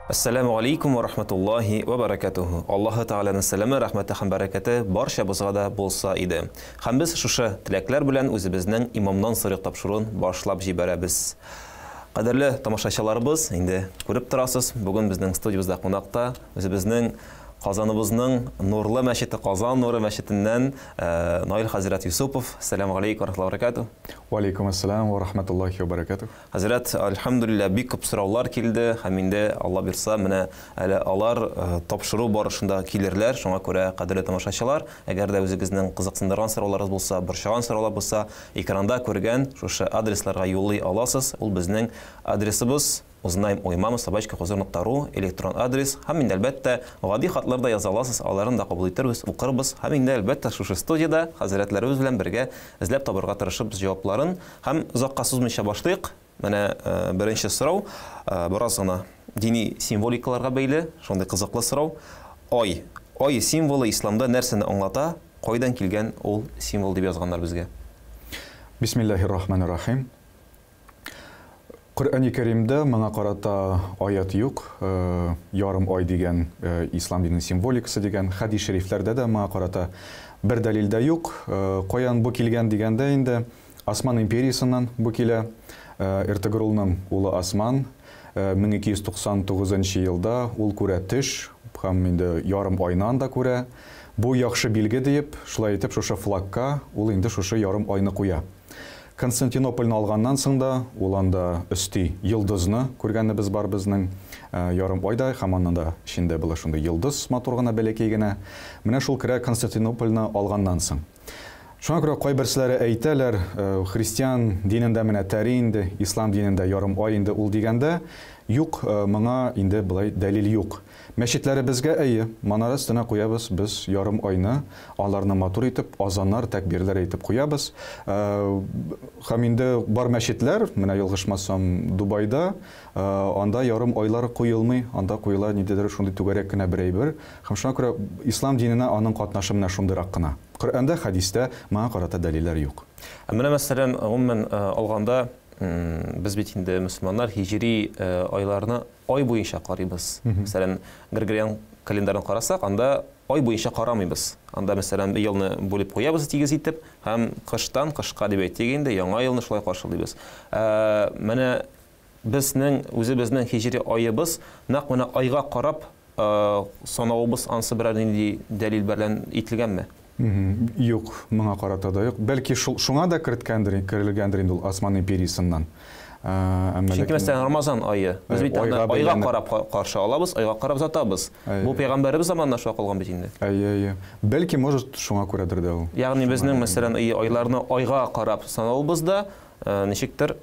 Assalamu alaikum wa rahmatullahi wa barakatuhu. Allahu Ta'alaның сәламе, рәхмәте һәм бәрәкәте барчабызга да булса иде. Һәм без шушы теләкләр белән үзебезнең имамнан сорык тапшыруын башлап җибәрәбез. Кадерле тамашачыларыбыз, инде күреп торасыз, бүген безнең студиябызда кунакта үзебезнең Казаныбызның нурлы мәчете, Казан нуры мәчетеннән Наил хәзрәт Юсупов. Ассаламу алейкум ва рахматуллаһи ва баракатуһ. Ва алейкум ассалам ва рахматуллаһи ва баракатуһ. Хәзрәт, алхамдулилlah, бик күп сораулар килде, һәм инде Алла бирса, менә әле алар тапшыру барышында килерләр. Шуңа күрә, кадерле тамашачылар, әгәр дә үзегезнең кызыксындырган сорауларыгыз булса, борчыган сораулар булса, экранда күргән шушы адресларга юллый аласыз. Ул безнең адресыбыз узнаем@huzur.ru электрон адрес. Һәм инде әлбәттә гади хатларда яза аласыз, аларын да кабул итәрбез, укырбыз. Һәм инде әлбәттә шушы студияда хәзрәтләребез белән бергә эзләп табырга тырышып җавапларын һәм озакка сузмыйча башлыйк. Менә беренче сорау бераз гына дини символикаларга бәйле, шундый кызыклы сорау. Ай символы исламда нәрсәне аңлата? Кайдан килгән ул символ дип язганнар безгә? Бисмиллаһир-рахманир-рахим. Коръән-и Кәримдә моңа карата аят юк. Ярым ай дигән ислам диненең символикасы дигән хадис шәрифләрдә дә моңа карата бер дәлил дә юк. Каян бу килгән дигәндә инде Осман империясыннан бу килә. Эртегрулның улы Осман 1299 елда ул күрә төш һәм инде ярым айнан да күрә. Бу яхшы билге дип, шулай итеп шушы флагка ул инде шушы ярым айны куя. Константинопольны алганнан соң да ул анда өсти йылдызны күргәнебез бар безнең ярым айда, һәм аның да içinde була шундый йылдыз матур гына бәләкәй генә. Менә шул керә Константинопольны алганнан соң. Шуңа күрә кайберселәре әйтәләр, христиан динендә менә тәри инде, ислам динендә ярым ай инде ул дигәндә, юк, моңа инде булай дәлил юк. Мәчетләре безгә әйе, манара өстенә куябыз, без ярым айны аларны матур итеп, азаннар, тәкбирләр әйтеп куябыз. Һәм инде бар мәчетләр, менә ялгышмасам Дубайда, анда ярым айлар куелмый, анда куела ниндидер шундый түгәрәк кенә бер әйбер. Һәм шуңа күрә ислам диненә аның катнашы менә шундыйрак кына. Коръәндә, хадистә моңа карата дәлилләр юк. Менә мәсәлән, гомумән алганда biz бит инде мөселманнар хиҗри айларны ай буенча карыйбыз. Мәсәлән, Григориан календарен карасак, анда ай буенча карамыйбыз. Анда мәсәлән елны бүлеп куябыз тигез итеп, һәм кыштан кышка дип әйтик инде яңа елны шулай каршылыйбыз. Менә безнең үзебезнең хиҗри аебыз нәкъ менә айга карап санавыбыз ансы берәр нинди дәлил белән ителгәнме? Юк, моңа карата да юк. Бәлки шуңа да кертелгәндер инде ул Осман империясыннан. Чөнки мәсәлән Рамазан айы, без бит айга карап каршы алабыз, айга карап затабыз. Бу пәйгамбәрбез заманында шуңа калган бит инде. Әйе. Бәлки может шуңа күрәдер дә ул. Ягъни безнең мәсәлән айларны айга карап санавыбыз да ничектер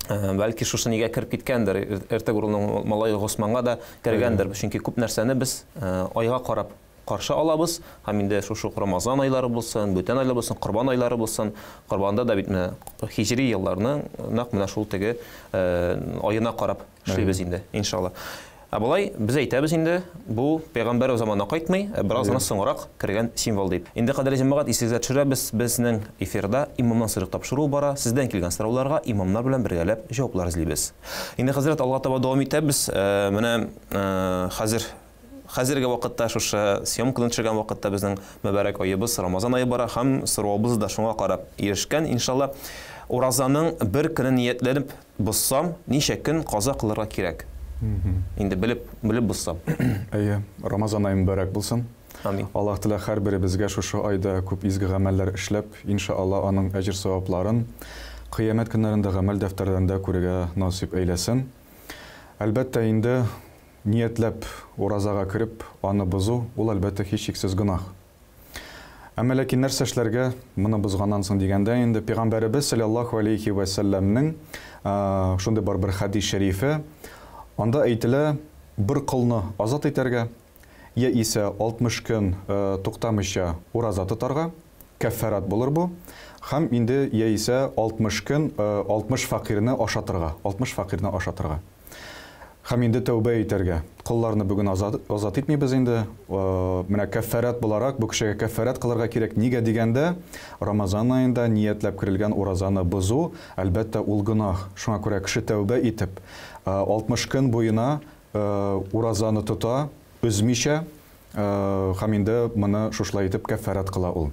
бәлки шушы нигә кирип киткәндер. Эртегрулның малай Госманга да кергәндер. Чөнки күп нәрсәне без айга карап каршы алабыз. Һәм инде шушы Рамазан айлары булсын, бүтән айлар булсын, Корбан айлары булсын, Корбанда да бит менә хиҗри елларның нәкъ менә шул теге аена карап эшлибез инде, иншалла. Булай без әйтәбез инде, бу пәйгамбәр заманына кайтмый, бераз гына соңрак кергән символ дип. Инде кадерле җәмәгать, исегезгә төшерәбез, безнең эфирда имамнан сорык тапшыру бара. Сездән килгән сорауларга имамнар белән бергәләп җаваплар эзлибез. Инде хәзрәт, Алга таба дәвам итәбез. Менә хәзерге вакытта шушы съемканы төшергән вакытта безнең мөбарәк аебыз Рамазан ае бара, һәм сораубыз да шуңа карап ирешкән. Иншалла, уразаның бер көнен ниятләнеп бозсам, ничә көн каза кылырга кирәк? Инде белеп бозсам. Әйе, Рамазан ае мөбарәк булсын. Амин. Аллаһ Тәала һәрберебезгә шушы айда күп изге гамәлләр эшләп, иншалла аның әҗр-савапларын кыямәт көннәрендә гамәл дәфтәрләрендә күрергә насип әйләсен. Әлбәттә инде ниятләп уразага кирип, аны бозу, ул әлбәттә һичшиксез гынах. Әмма ләкин нәрсә эшләргә, моны бозганнан соң дигәндә инде пәйгамбәрбез саллаллаһу алейхи ва салламның шундый бар бер хадис шәрифе, анда әйтелә, бер кылны азат итәргә, яисә 60 көн туктамыйча ураза тотарга, каффарат булыр бу, һәм инде яисә 60 көн 60 факирне ашатырга. Һәм инде тәүбә итәргә. Кулларны бүген азат итмибез инде. Менә каффарат буларак, бу кешегә каффарат кылырга кирәк. Нигә дигәндә, Рамазан аенда ниятләп кирелгән уразаны бозу, әлбәттә ул гынах. Шуңа күрә кеше тәүбә итеп, 60 көн буена уразаны тота, үзмичә, һәм инде моны шушлай итеп кәффарат кыла ул.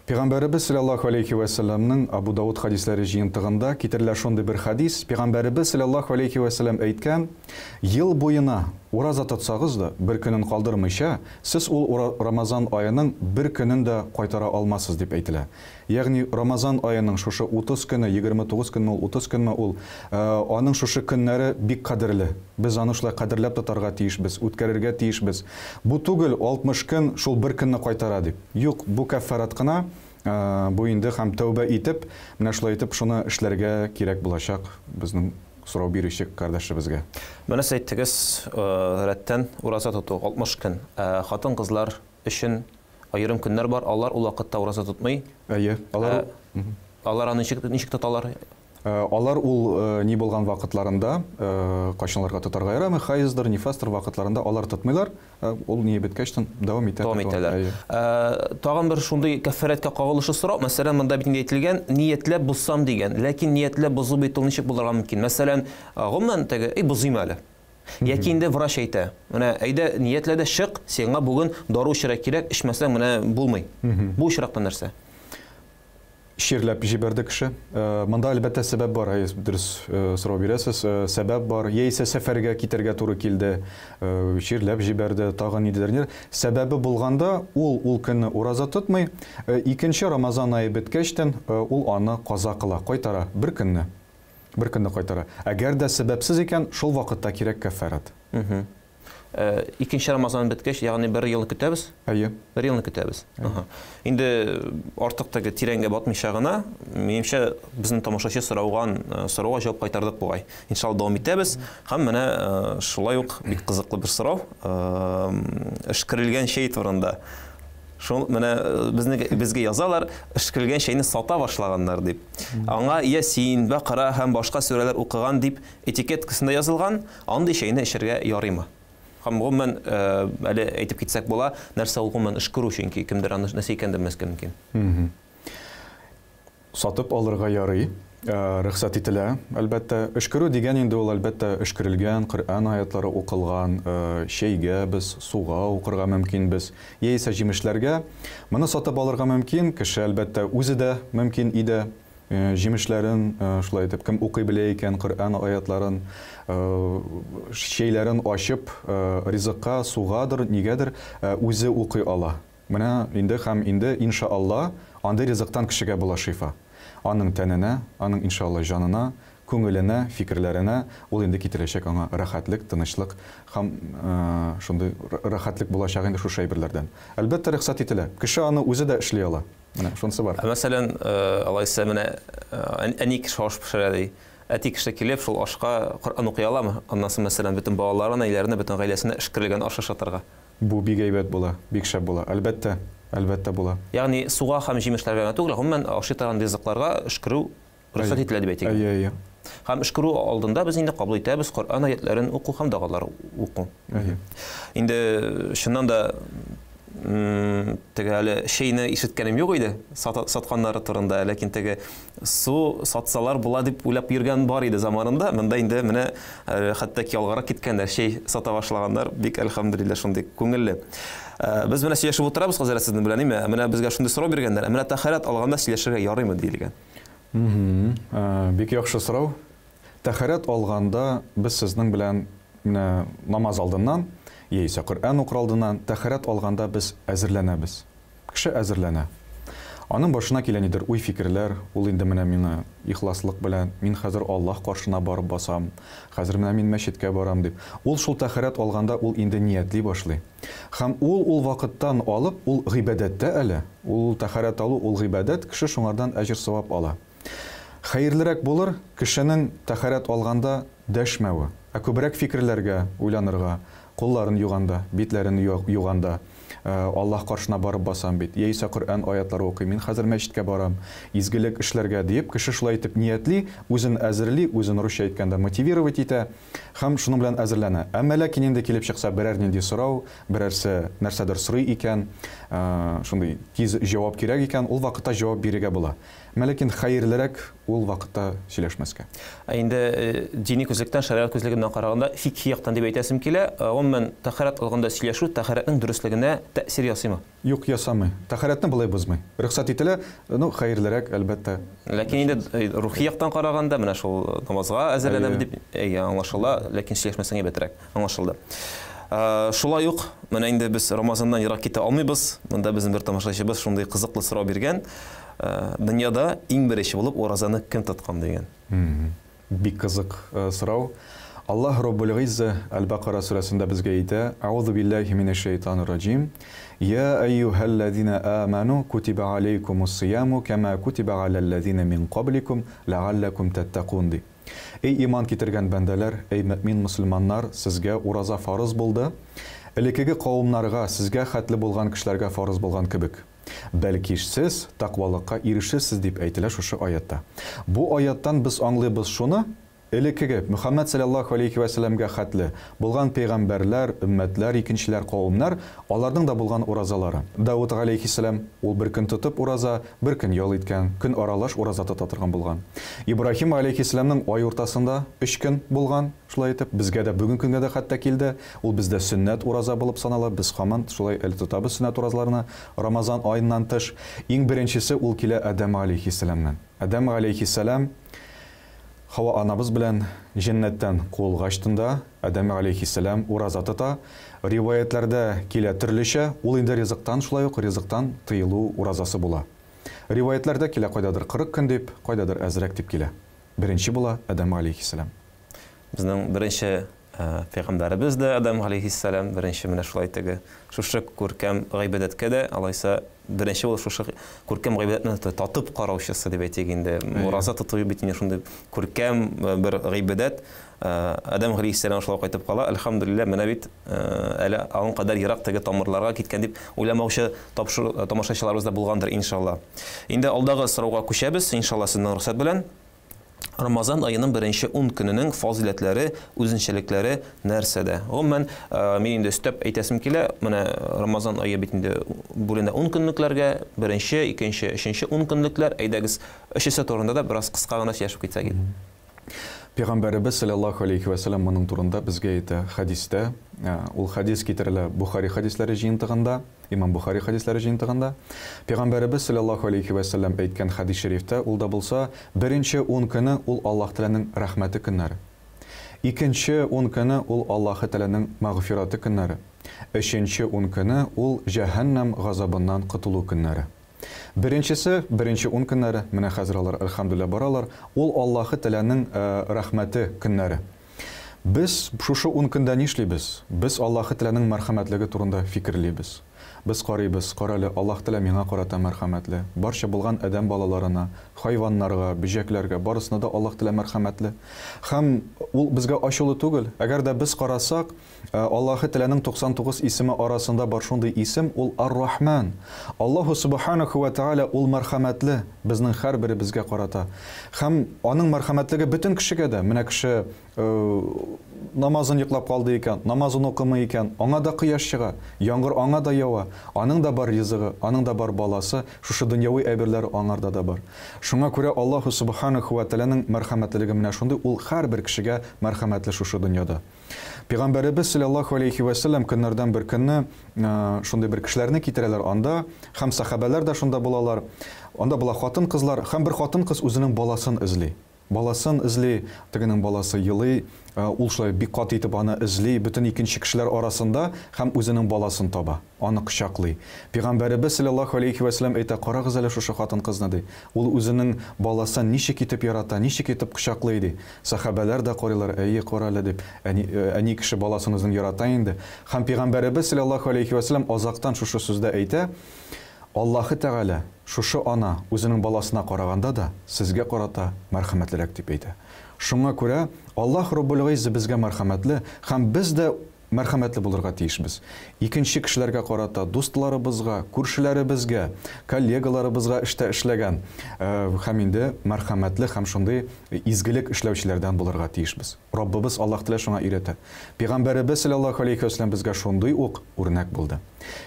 Пәйгамбәрбез саллаллаһу алейхи ва салламның Абу Дауд хадисләре җыентыгында китерелә шундый бер хадис. Пәйгамбәрбез саллаллаһу алейхи ва саллям әйткән: "Ел буена ураза тотсагыз да, бер көнен калдырмыйча, сез ул Рамазан аеның бер көнен дә кайтара алмассыз" дип әйтелә. Ягъни Рамазан аеның шушы 30 көне, 29 көнне ул, 30 көнне ул, аның шушы көннәре бик кадерле. Без аны шулай кадерләп тотарга тиешбез, үткәрергә тиешбез. Бу түгел 60 көн шул бер көнне кайтара дип. Юк, бу каффарат кына, бу инде һәм тәүбә итеп, менә шулай итеп шуны эшләргә кирәк булачак безнең сорау бирүче кардәшебезгә. Менә сез әйттегез, рәттән ураза тоту 60 көн. Хатын-кызлар өчен айрым көннәр бар, алар ул вакытта ураза тотмый. Әйе, Алар аны ничек тоталар? Алар ул ни булган вакытларында, кайчанларга тотарга ярамый, хайыздыр, нифастыр вакытларында алар тотмыйлар, ул ни беткәчтән дәвам итә. Дәвам итәләр. Тагын бер шундый каффараткә кагылышлы сорау, мәсәлән, монда бит әйтелгән, ниятләп булсам дигән, ләкин ниятләп бузу бит ул ничек булырга мөмкин? Мәсәлән, гомумән теге, бузыйм әле. Яки инде врач әйтә, менә әйдә ниятлә дә чык, сиңа бүген дару эчәргә кирәк, эчмәсәң менә булмый. Бу очракта нәрсә? Ширләп җибәрде кеше. Монда әлбәттә сәбәп бар, дөрес сорау бирәсез. Сәбәп бар, яисә сәфәргә китәргә туры килде, ширләп җибәрде, тагын нидер. Сәбәбе булганда ул көнне ураза тотмый, икенче Рамазан ае беткәчтән ул аны каза кыла, кайтара бер көнне кайтара. Әгәр дә сәбәпсез икән, шул вакытта кирәк каффарат. Икенче Рамазан беткәч, ягъни бер ел көтәбез? Әйе. Бер елны көтәбез. Инде артык теге тирәнгә батмыйча гына, минемчә безнең тамашачы сорауга җавап кайтардык бугай. Иншалла дәвам итәбез. Һәм менә шулай ук бик кызыклы бер сорау. Эшкерелгән шәй турында. Шул менә безгә язалар, эшкерелгән шәйне сата башлаганнар дип. Аңа Ясин, Бакара һәм башка сүрәләр укыган дип этикеткасында язылган, андый шәйне эшергә ярыймы? Һәм гомумән әле әйтеп китсәк була, нәрсә ул гомумән эшкерү, чөнки кемдер аны нәрсә икән демәскә мөмкин. Сатып алырга ярый, рөхсәт ителә. Әлбәттә, эшкерү дигән инде ул әлбәттә эшкерелгән, Коръән аятлары укылган, шәйгә без, суга укырга мөмкин без, яисә җимешләргә. Моны сатып алырга мөмкин, кеше әлбәттә үзе дә мөмкин иде. Җимешләрен шулай итеп кем укый белә икән, Коръән аятларын, шәйләрен ачып, ризыкка, сугадыр, нигәдер үзе укый ала. Менә инде һәм инде иншаалла андый ризыктан кешегә була шифа. Аның тәненә, аның иншаалла җанына, күңеленә, фикерләренә ул инде китерәчәк аңа рәхәтлек, тынычлык һәм шундый рәхәтлек булачак инде шушы әйберләрдән. Әлбәттә рөхсәт ителә. Кеше аны үзе дә эшли ала. Менә шунысы бар. Мәсәлән, алайса менә әни кеше аш пешерә ди. Әти кеше килеп шул ашка Коръән укый аламы? Аннан соң мәсәлән бөтен балаларын, әйләренә, бөтен гаиләсенә эшкерелгән аш ашатырга. Бу бик әйбәт була, бик шәп була. Әлбәттә була. Ягъни суга һәм җимешләргә түгел, гомумән ашый торган ризыкларга эшкерү рөхсәт ителә дип әйтик. Әйе. Һәм эшкерү алдында без инде кабул итәбез Коръән аятларын уку һәм дагалар уку. Инде шуннан да теге әле шәйне ишеткәнем юк иде сатканнары турында, ләкин теге су сатсалар була дип уйлап йөргән бар иде заманында. Монда инде менә хәтта ки алгарак киткәндәр, шәй сата башлаганнар, бик әлхәмдүлилләh шундый күңелле. Без менә сөйләшеп утырабыз хәзер сезнең белән, менә безгә шундый сорау биргәннәр. Менә тәһарәт алганда сөйләшергә ярыймы диелгән. Бик яхшы сорау. Тәһарәт алганда без сезнең белән менә намаз алдыннан, яисә Коръән укыр алдыннан тәһарәт алганда без әзерләнәбез. Кеше әзерләнә. Аның башына килә нидер уй фикерләр, ул инде менә мине ихласлык белән, мин хәзер Аллаһ каршына барып басам, хәзер менә мин мәчеткә барам дип. Ул шул тәһарәт алганда ул инде ниятли башлый. Һәм ул вакыттан алып, ул гыйбадәттә әле. Ул тәһарәт алу, ул гыйбадәт, кеше шуңардан әҗр савап ала. Хәерлерәк булыр кешенең тәһарәт алганда дәшмәве, күбрәк фикерләргә уйланырга, кулларын юганда, битләрен юганда, Аллаһ каршына барып басам бит, яисә Коръән аятлары укый, мин хәзер мәчеткә барам, изгелек эшләргә дип, кеше шулай итеп ниятли, үзен әзерли, үзен русча әйткәндә мотивировать итә, һәм шуның белән әзерләнә. Әмма ләкин инде килеп чыкса берәр нинди сорау, берәрсе нәрсәдер сорый икән, шундый тиз җавап кирәк икән, ул вакытта җавап бирергә була. Ләкин хәерлерәк ул вакытта сөйләшмәскә. Инде дини күзлектән, шариат күзлегеннән караганда, фикhi яктан дип әйтәсем килә. Гомумән, тәһарәт алганда сөйләшү тәһарәтнең дөрестлегенә тәэсир ясыймы? Юк, ясамый. Тәһарәтне булай бозмый. Рөхсәт ителә, хәерлерәк, әлбәттә. Ләкин инде рухи яктан караганда, менә шул намазга әзерләнәм дип аңлашыла, ләкин сөйләшмәсәң әйбәтрәк аңлашылды. Шулай ук, менә инде без Рамазаннан ерак китә алмыйбыз. Монда безнең бер тамашачыбыз шундый кызыклы сорау биргән. Дөньяда иң беренче булып уразаны кем тоткан дигән. Бик кызык сорау. Аллаһ Раббул Гизза Аль-Бақара сүрәсендә безгә әйтә: "Аузу биллаһи минеш шайтанир раҗим. Я айюһаллазина аману кутиба алейкумус-сияму кама кутиба алаллазина мин qablikum лааллакум таттакун." ди. Эй иман китергән бәндәләр, эй мөмин мусламаннар, сезгә ураза фарыз булды. Элекеге кавымнарга, сезгә хәтле булган кешеләргә фарыз булган кебек. Бәлки сез тақвалыкка ирешесез дип әйтелә шушы аятта. Бу аяттан без аңлыйбыз шуны, элекеге Мөхәммәд саллаллаһу алейхи ва саллямга хәтле булган пәйгамбәрләр, өммәтләр, икенчеләр, кавымнар, аларның да булган уразалары. Дауд алейхиссалам ул бер көн тотып ураза, бер көн ял иткән, көн аралаш ураза тота торган булган. Ибраһим алейхиссаламның ай уртасында 3 көн булган, шулай итеп безгә дә бүген көнгә дә хәтта килде. Ул бездә сөннәт ураза булып санала, без һаман шулай әле тотабыз сөннәт уразларны Рамазан аеннан тыш. Иң беренчесе ул килә Адам алейхиссаламнан. Адам алейхиссалам Хава анабыз белән җәннәттән кулга ачтында Адам алейхиссалам ураза тота. Риваятларда килә төрлечә, ул инде ризыктан, шулай ук ризыктан тыелу уразасы була. Риваятларда килә кайдадыр 40 көн дип, кайдадыр әзрәк дип килә. Беренче була Адам алейхиссалам. Безнең беренче пәйгамбәребез дә Адам алейхиссалам, беренче менә шулай теге шушы күркәм гыйбадәткә дә, алайса беренче ул шушы күркәм гыйбадәтне татып караучысы дип әйтик инде. Ураза тоту бит инде шундый күркәм бер гыйбадәт. Адам алейхиссалам шулай кайтып кала. Әлхәмдүлилләh, менә бит әле аңа кадәр ерак теге тамырларга киткән дип уйламаучы тамашачыларыбыз да булгандыр иншалла. Инде алдагы сорауга күчәбез, иншалла сезнең рөхсәт белән. Рамазан ayının birinci 10 gününün faziletleri, үзенчәлекләре нәрсәдә? Гомумән, мин инде өстәп әйтәсем килә, менә Рамазан айы битендә бүленә 10 көнлекләргә, беренче, икенче, өченче 10 көнлекләр, әйдәгез, өчесе турында да бераз кыска гына сөйләшеп китсәк иде. Пәйгамбәребез саллаллаһу алейхи ва саллям моның турында безгә әйтә хадистә. Ул хадис китерелә Бухари хадисләре җыентыгында, Имам Бухари хадисләре җыентыгында. Пәйгамбәребез саллаллаһу алейхи ва саллям әйткән хадис шәрифтә ул да булса, беренче 10 көне ул Аллаһ Тәгаләнең рәхмәте көннәре. Икенче 10 көне ул Аллаһ Тәгаләнең мәгъфираты көннәре. Өченче 10 көне ул җәһәннәм газабыннан котылу көннәре. Беренчесе, беренче 10 көннәре, менә хәзер алар әлхәмдүлилләh баралар, ул Аллаһ Тәгаләнең рәхмәте көннәре. Без шушы 10 көндә нишлибез? Без Аллаһ Тәгаләнең мәрхәмәтлеге турында фикерлибез. Без карыйбыз, каралы Аллаһ Тәгалә миңа карата мәрхәмәтле. Барча булган адәм балаларына, хайваннарга, бөҗәкләргә барысына да Аллаһ Тәгалә мәрхәмәтле. Һәм ул безгә ачулы түгел. Әгәр дә без карасак, Аллаһ Тәгаләнең 99 исеме арасында бар шундый исем ул Ар-Рахман. Аллаһу субханаху ва тааля ул мәрхәмәтле безнең һәрбере безгә карата. Һәм аның мәрхәмәтлеге бөтен кешегә дә. Менә кеше намазын йоклап калды икән, намазын укымый икән, аңа да кояш чыга, яңгыр аңа да ява, аның да бар ризыгы, аның да бар баласы, шушы дөньяви әйберләр аңарда да бар. Шуңа күрә Аллаһу субханаху ва тааляның мәрхәмәтлеге менә шундый, ул һәрбер кешегә мәрхәмәтле шушы дөньяда. Пәйгамбәребез саллаллаһу алейхи ва саллям көннәрдән бер көнне шундый бер кешеләрне китерәләр анда, һәм сахабалар да шунда булалар. Анда була хатын-кызлар, һәм бер хатын-кыз үзенең баласын эзли. Баласын эзли, тегенең баласы елый, ул шулай бик каты итеп аны эзли, бөтен икенче кешеләр арасында һәм үзенең баласын таба, аны кочаклый. Пәйгамбәребез саллаллаһу алейхи ва саллям әйтә: "Карагыз әле шушы хатын-кызны", ди. Ул үзенең баласын ничек итеп ярата, ничек итеп кочаклый, ди. Сахабалар да карыйлар: "Әйе, кара әле", дип. Әни кеше баласын үзенең ярата инде. Һәм Пәйгамбәребез саллаллаһу алейхи ва саллям азактан шушы сүздә әйтә: Аллаһы Тәгалә шушы ана үзенең баласына караганда да сезгә карата мәрхәмәтлерәк дип әйтә. Шуңа күрә Аллаһ Раббул Гизза безгә мәрхәмәтле, һәм без дә мәрхәмәтле булырга тиешбез. Икенче кешеләргә карата, дусларыбызга, күршеләребезгә, коллегаларыбызга эштә эшләгән, һәм инде мәрхәмәтле һәм шундый изгелек эшләүчеләрдән булырга тиешбез. Раббыбыз Аллаһ Тәгалә шуңа өйрәтә. Пәйгамбәребез саллаллаһу алейхи ва саллям безгә шундый ук үрнәк булды.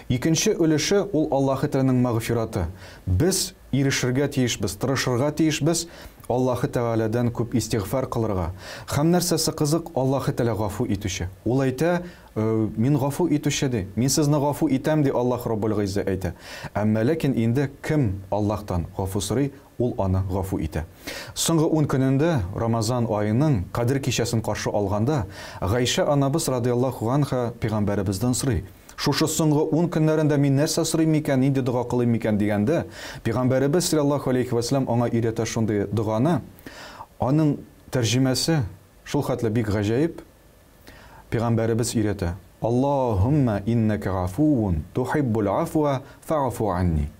Икенче өлеше ул Аллаһ Тәгаләнең мәгъфираты. Без ирешергә тиешбез, тырышырга тиешбез, Аллаһы Тәгаләдән күп истигъфар кылырга. Һәм нәрсәсе кызык, Аллаһы Тәгалә гафу итүче. Ул әйтә, мин гафу итүче ди. Мин сезне гафу итәм ди, Аллаһ Раббул Гыйзза әйтә. Әмма ләкин инде кем Аллаһтан гафу сорый, ул аны гафу итә. Соңгы 10 көнендә Рамазан аеның Кадир кичәсен каршы алганда, Гайша анабыз радиллаһу анха пәйгамбәребездән сорый. Шушы соңгы 10 көннәрендә мин нәрсә сорыйм микән, нинди дуга кылыйм микән дигәндә, Пәйгамбәребез саллаллаһу алейхи ва саллям аңа өйрәтә шундый дуганы. Аның тәрҗемәсе шул хәтле бик гаҗәеп. Пәйгамбәребез өйрәтә: "Аллаһумма иннака гафуун тухиббул афва фаъфу анни."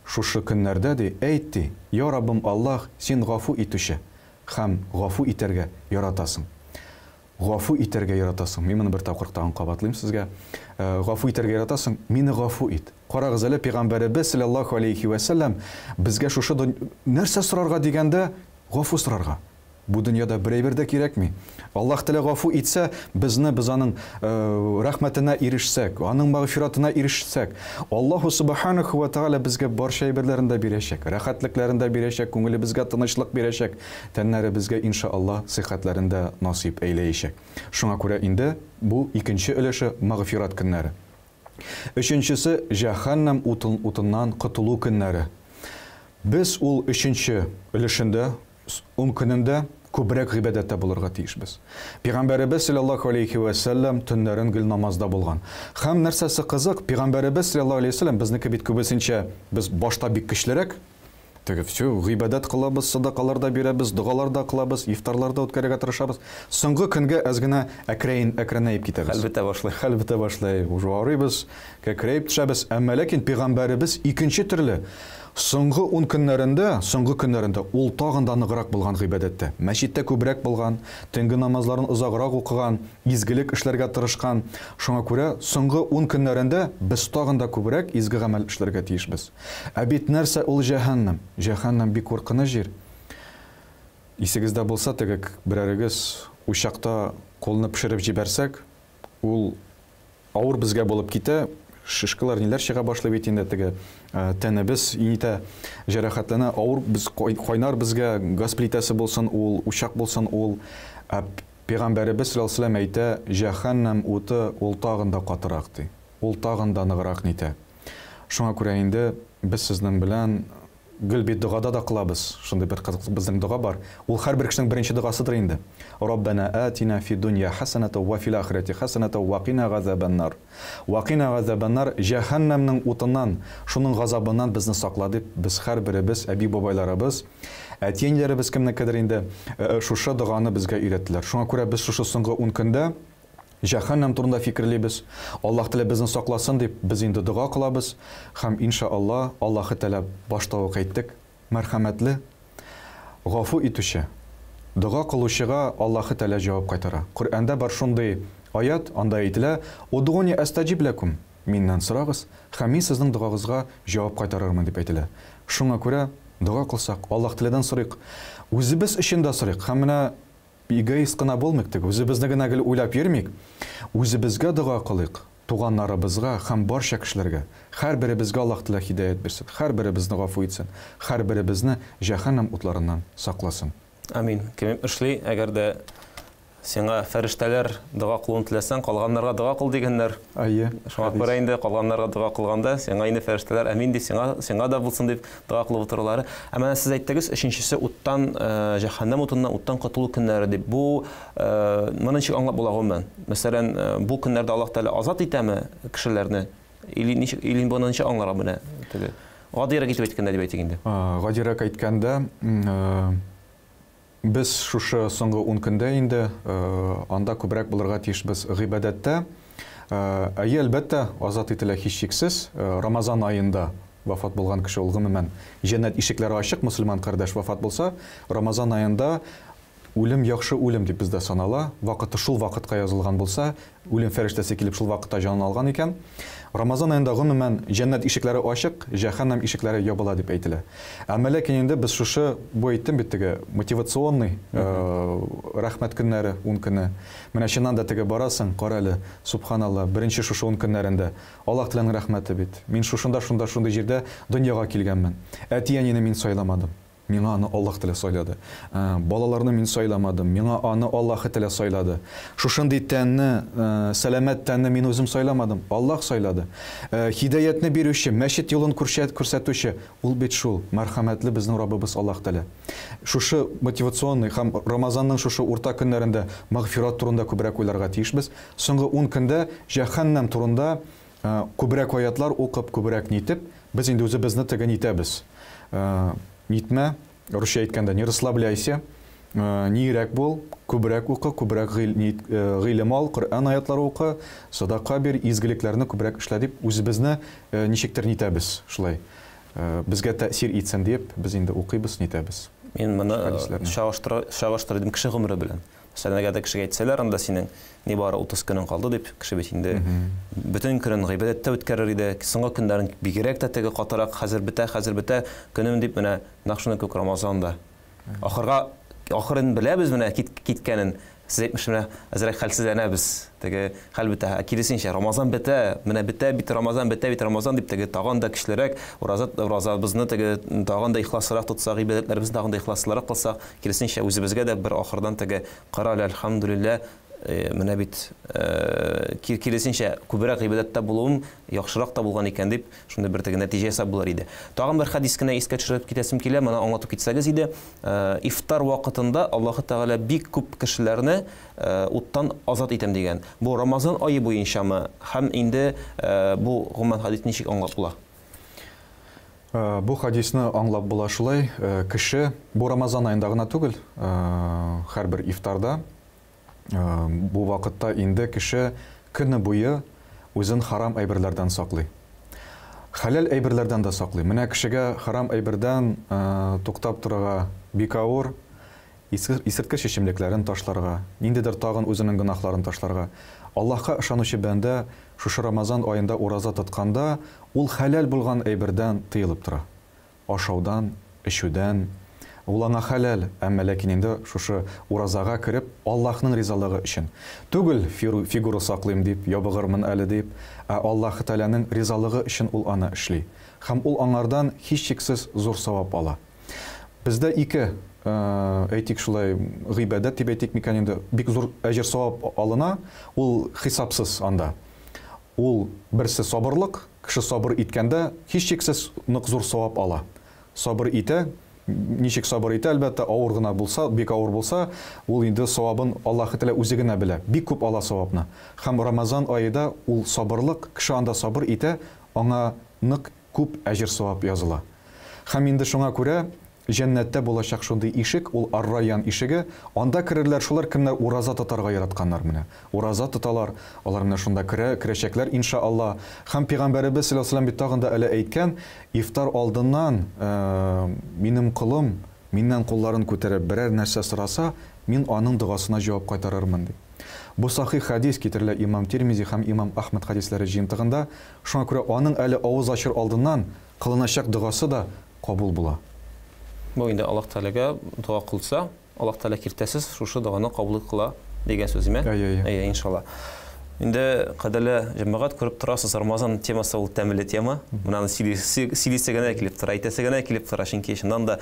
Шушы көннәрдә ди, әйтте: "Я Раббым Аллаһ, син гафу итүче һәм гафу итәргә яратасың." Гафу итәргә яратасың. Мин моны бер тапкыр тагын кабатлыйм сезгә. Гафу итәргә яратасың, мине гафу ит. Карагыз әле, Пәйгамбәребез саллаллаһу алейхи ва саллям безгә шушы нәрсә сорарга дигәндә гафу сорарга. Бу дөньяда берәйбер дә кирәкми. Аллаһ Тәгалә гафу итсә, без аның рәхмәтенә ирешсәк, аның мәгъфиратына ирешсәк, Аллаһу субханаху ва тааля безгә барча әйберләрен дә бирәчәк, рәхәтлекләрен дә бирәчәк, күңелебезгә тынычлык бирәчәк, тәннәребезгә иншааллах сихәтләрен дә насип әйләячәк. Шуңа күрә инде бу икенче өлеше мәгъфират көннәре. Өченчесе җәһәннәм утыннан котылу көннәре. Без ул өченче өлешендә көнендә күбрәк гыйбадәттә булырга тиешбез. Пәйгамбәребез саллаллаһу алейхи ва саллям төннәрен гел намазда булган. Һәм нәрсәсе кызык, Пәйгамбәребез саллаллаһу алейхи ва саллям безнеке бит күбесенчә без башта бик көчлерәк. Теге всё гыйбадәт кылабыз, садакаларда бирәбез, дугаларда кылабыз, ифтарларда үткәрергә тырышабыз. Соңгы көнгә әз генә әкрәнәеп китәбез. Хәлбәттә башлый. Уже арыйбыз, кәкрәйеп төшәбез. Әмма ләкин Пәйгамбәребез икенче төрле. Соңгы 10 көннәрендә ул тагын да ныграк булган гыйбадәттә. Мәчеттә күбрәк булган, төнге намазларын узаграк укыган, изгелек эшләргә тырышкан. Шуңа күрә соңгы 10 көннәрендә без тагын да күбрәк изге гамәл эшләргә тиешбез. Ә бит нәрсә ул җәһәннәм? Җәһәннәм бик куркыныч җир. Исегездә булса, теге берәрегез учакта кулны пешереп җибәрсәк, ул авыр безгә булып китә. Шишкалар ниләр чыга башлый бит инде, теге тәнебез инде җәрәхәтләнә, авыр без кайнар безгә газ плитәсе булсын, ул учак булсын, ул Пәйгамбәребез саллаллаһу алейхи ва саллям әйтә, җәһәннәм уты ул тагын да катырак ди. Ул тагын да ныграк нитә. Шуңа күрә инде без сезнең белән гел бит дугада да кылабыз. Шундый бер кызык безнең дуга бар. Ул һәрбер кешенең беренче дугасыдыр инде. Раббана атина фи дунья хасаната ва фил ахирати хасаната ва қина газабаннар. Ва қина газабаннар, җәһәннәмнең утыннан, шуның газабыннан безне сакла дип, без һәрберебез, әби бабайларыбыз, әтиәннәребез кемнекедер инде шушы дуганы безгә өйрәттеләр. Шуңа күрә без шушы соңгы 10 көндә җәһәннәм турында фикерлибез. Аллаһ Тәгалә безне сакласын дип, без инде дуга кылабыз. Һәм иншааллах, Аллаһы Тәгалә башта ук әйттек, мәрхәмәтле, гафу итүче. Дуга кылучыга Аллаһы Тәгалә җавап кайтара. Коръәндә бар шундый аят, анда әйтелә: "Удгуни астаҗиб лакум", миннән сорагыз, һәм мин сезнең дугагызга җавап кайтарырмын дип әйтелә. Шуңа күрә дуга кылсак, Аллаһ Тәгаләдән сорыйк. Үзебез өчен дә сорыйк. Һәм менә эгоист кына булмыйк, үзебезне генә гел уйлап йөрмик. Үзебезгә дуга кылыйк, туганнарыбызга һәм барча кешеләргә. Һәрберебезгә Аллаһ Тәгалә хидayat бирсен, һәрберебезне гафу итсен, һәрберебезне җәһәннәм утларыннан сакласын. Амин. Кем эшли, әгәр дә сиңа фәрештәләр дуга кылуын теләсәң, калганнарга дуга кыл дигәннәр. Айе. Шуңа күрә инде калганнарга дуга кылганда, сиңа инде фәрештәләр амин ди, сиңа да булсын дип дуга кылып утыралар. Әмма сез әйттегез, өченчесе уттан, җәһәннәм утыннан уттан котылу көннәре дип. Бу моны ничек аңлап була гомумән? Мәсәлән, бу көннәрдә Аллаһ Тәгалә азат итәме кешеләрне? Или буны ничек аңларга менә? Теге гадирәк итеп әйткәндә дип әйтик инде. Гадирәк әйткәндә, без шушы соңгы 10 көндә инде анда күбрәк булырга тиешбез гыйбадәттә. Әлбәттә, азат ителә һичшиксез. Рамазан аенда вафат булган кеше ул гомумән җәннәт ишекләре ачык, мусульман кардәш вафат булса, Рамазан аенда үлем яхшы үлем дип бездә санала. Вакыты шул вакытка язылган булса, үлем фәрештәсе килеп шул вакытта җанын алган икән. Рамазан аенда гомумән җәннәт ишекләре ачык, җәһәннәм ишекләре ябыла дип әйтелә. Әмма ләкин инде без шушы бу әйттем бит теге мотивационный рәхмәт көннәре 10 көне. Менә чыннан да теге барасың, кара әле, субханалла, беренче шушы 10 көннәрендә Аллаһ Тәгаләнең рәхмәте бит. Мин шушында шундый җирдә дөньяга килгәнмен. Әти-әнине мин сайламадым. Миңа аны Аллаһ Тәгалә сайлады. Балаларны мин сайламадым. Миңа аны Аллаһ Тәгалә сайлады. Шушындый тәнне, сәламәт тәнне мин үзем сайламадым. Аллаһ сайлады. Хидаятны бирүче, мәчет юлын күрсәтүче, ул бит шул мәрхәмәтле безнең Раббыбыз Аллаһ Тәгалә. Шушы мотивационный һәм Рамазанның шушы урта көннәрендә мәгъфират турында күбрәк уйларга тиешбез. Соңгы 10 көндә җәһәннәм турында күбрәк аятлар укып, күбрәк нитеп, без инде үзебезне теге нитәбез. Нитмә, русча әйткәндә, не расслабляйся, нирәк бул, күбрәк укы, күбрәк гыйлем ал, Коръән аятлары укы, садака бир, изгелекләрне күбрәк эшлә дип, үзебезне ничектер нитәбез, шулай. Безгә тәэсир итсен дип, без инде укыйбыз, нитәбез. Мин моны шагаштыр идем кеше гомере белән. Мәсәлән, әгәр кешегә әйтсәләр, анда синең ни бары 30 көнең калды дип, кеше бит инде бөтен көнен гыйбадәттә үткәрер иде. Соңгы көннәрен бигрәк тә теге катырак, хәзер бетә көнем дип менә нәкъ шуны күк Рамазанда. Ахырын беләбез менә киткәнен. Сез әйтмеш менә әзрәк хәлсезләнәбез. Теге хәл бетә, киресенчә Рамазан бетә, менә бетә бит Рамазан дип теге тагын да көчлерәк уразабызны теге тагын да ихласлырак тотсак, гыйбадәтләребезне тагын да ихласлырак кылсак, киресенчә үзебезгә дә бер ахырдан теге кара әлхәмдүлилләh менә бит киресенчә күбрәк гыйбадәттә булуым яхшырак та булган икән дип, шундый бер теге нәтиҗә ясап булыр иде. Тагын бер хадис кенә искә төшереп китәсем килә, моны аңлатып китсәгез иде. Ифтар вакытында Аллаһ Тәгалә бик күп кешеләрне уттан азат итәм дигән. Бу Рамазан ае буенчамы һәм инде бу гомумән хадис ничек аңлап була? Бу хадисны аңлап була шулай. Кеше бу Рамазан аенда гына түгел, һәрбер ифтарда бу вакытта инде кеше көне буе үзен харам әйберләрдән саклый. Халал әйберләрдән дә саклый. Менә кешегә харам әйбердән туктап торырга бик авыр, исерткеч эчемлекләрен ташларга, ниндидер тагын үзенең гынахларын ташларга. Аллаһка ышанучы бәндә шушы Рамазан аенда ураза тотканда, ул халал булган әйбердән тыелып тора. Ашаудан, эчүдән, ул аңа халал, әмма ләкин инде шушы уразага кирип, Аллаһның ризалыгы өчен. Түгел фигура саклыйм дип, ябыгырмын әле дип, Аллаһ Тәгаләнең ризалыгы өчен ул аны эшли. Һәм ул аңардан һичшиксез зур савап ала. Бездә ике әйтик шулай гыйбадәт дип әйтик микән инде, бик зур әҗер савап алына, ул хисапсыз анда. Ул берсе сабырлык, кеше сабыр иткәндә һичшиксез нык зур савап ала. Сабыр итә, ничек сабыр итә, әлбәттә авыр гына булса, бик авыр булса, ул инде савабын Аллаһ Тәгалә үзе генә белә. Бик күп ала савапны. Һәм Рамазан аенда ул сабырлык, кеше анда сабыр итә, аңа нык күп әҗер савап языла. Һәм инде шуңа күрә җәннәттә булачак шундый ишек, ул Ар-Райян ишеге, анда керерләр шулар кемнәр ураза тотарга яратканнар менә. Ураза тоталар, алар менә шунда керәчәкләр иншаалла. Һәм Пәйгамбәребез саллаллаһу алейһи ва саллям бит тагында әле әйткән, ифтар алдыннан минем кулым, миннән кулларын күтәреп берәр нәрсә сораса, мин аның дугасына җавап кайтарырмын дип. Бу сахих хадис китерелә Имам Тирмизи һәм Имам Ахмад хадисләре җыентыгында, шуңа күрә аның әле авыз ачыр алдыннан кылыначак дугасы да кабул була. Бу инде Аллаһ Тәгаләгә дуа кылса, Аллаһ Тәгалә киртәсез шушы дуаны кабул кыла дигән сүз име? Әйе, иншалла. Инде кадерле җәмәгать күреп торасыз, Рамазан темасы ул тәмле тема. Моны силисе генә килеп тора, әйтәсе генә килеп тора, чөнки шуннан да